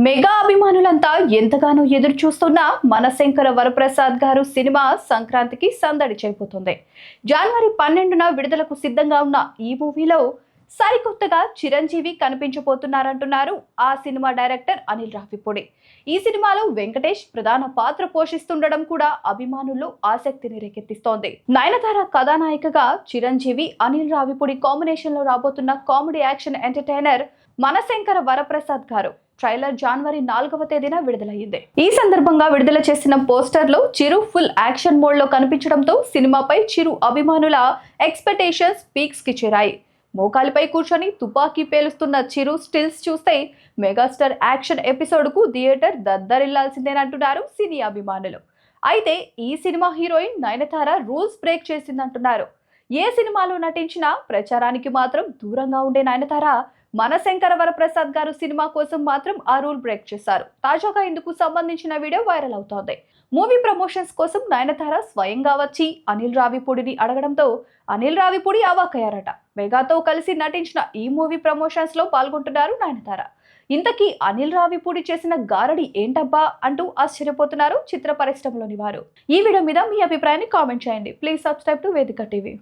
Mega అభిమానులంతా ఎంతగానో ఎదురు చూస్తున్న మనశంకర వరప్రసాద్ గారు సినిమా సంక్రాంతికి సందడి చేయబోతుంది. జనవరి 12న విడుదలకు సిద్ధంగా ఉన్న ఈ మూవీలో సరికొత్తగా చిరంజీవి కనిపించబోతున్నారంటున్నారు ఆ సినిమా డైరెక్టర్ అనిల్ రావిపూడి. ఈ సినిమాలో వెంకటేష్ ప్రధాన పాత్ర పోషిస్తుండడం కూడా అభిమానుల్లో ఆసక్తిని రేకెత్తిస్తోంది. నయనతార కథానాయికగా చిరంజీవి అనిల్ రావిపూడి కాంబినేషన్ లో రాబోతున్న కామెడీ యాక్షన్ ఎంటర్టైనర్ మనశంకర వరప్రసాద్ గారు ట్రైలర్ జనవరి 4వ తేదీన విడుదలయ్యింది. ఈ సందర్భంగా విడుదల చేసిన పోస్టర్ లో చిరు ఫుల్ యాక్షన్ మోడ్ లో కనిపించడంతో సినిమాపై చిరు అభిమానుల ఎక్స్పెక్టేషన్స్ పీక్స్ కి చేరాయి. మోకాలిపై కూర్చొని తుపాకీ పేలుస్తున్న చిరు స్టిల్స్ చూస్తే మెగాస్టార్ యాక్షన్ ఎపిసోడ్ కు థియేటర్ దద్దరిల్లాల్సిందేనంటున్నారు సినీ అభిమానులు. అయితే ఈ cinema heroine Nayanthara rules break చేసిందంటున్నారు. ఏ సినిమాలో నటించినా ప్రచారానికి మాత్రం దూరంగా ఉండే నయనతార మనశంకర వరప్రసాద్ గారు సినిమా కోసం మాత్రం ఆ రూల్ బ్రేక్ చేశారు. తాజాగా ఇందుకు సంబంధించిన వీడియో వైరల్ అవుతోంది. మూవీ ప్రమోషన్స్ కోసం నయనతార స్వయంగా వచ్చి అనిల్ రావిపూడిని అడగడంతో అనిల్ రావిపూడి అవాక్కయ్యారట. మెగాతో కలిసి నటించిన ఈ మూవీ ప్రమోషన్స్ లో పాల్గొంటున్నారు నయనతార. ఇంతకీ అనిల్ రావిపూడి చేసిన గారడి ఏంటబ్బా అంటూ ఆశ్చర్యపోతున్నారు చిత్ర పరిశ్రమలోని వారు. ఈ వీడియో మీద మీ అభిప్రాయాన్ని కామెంట్ చేయండి. ప్లీజ్ సబ్స్క్రైబ్ టు వేదిక టీవీ.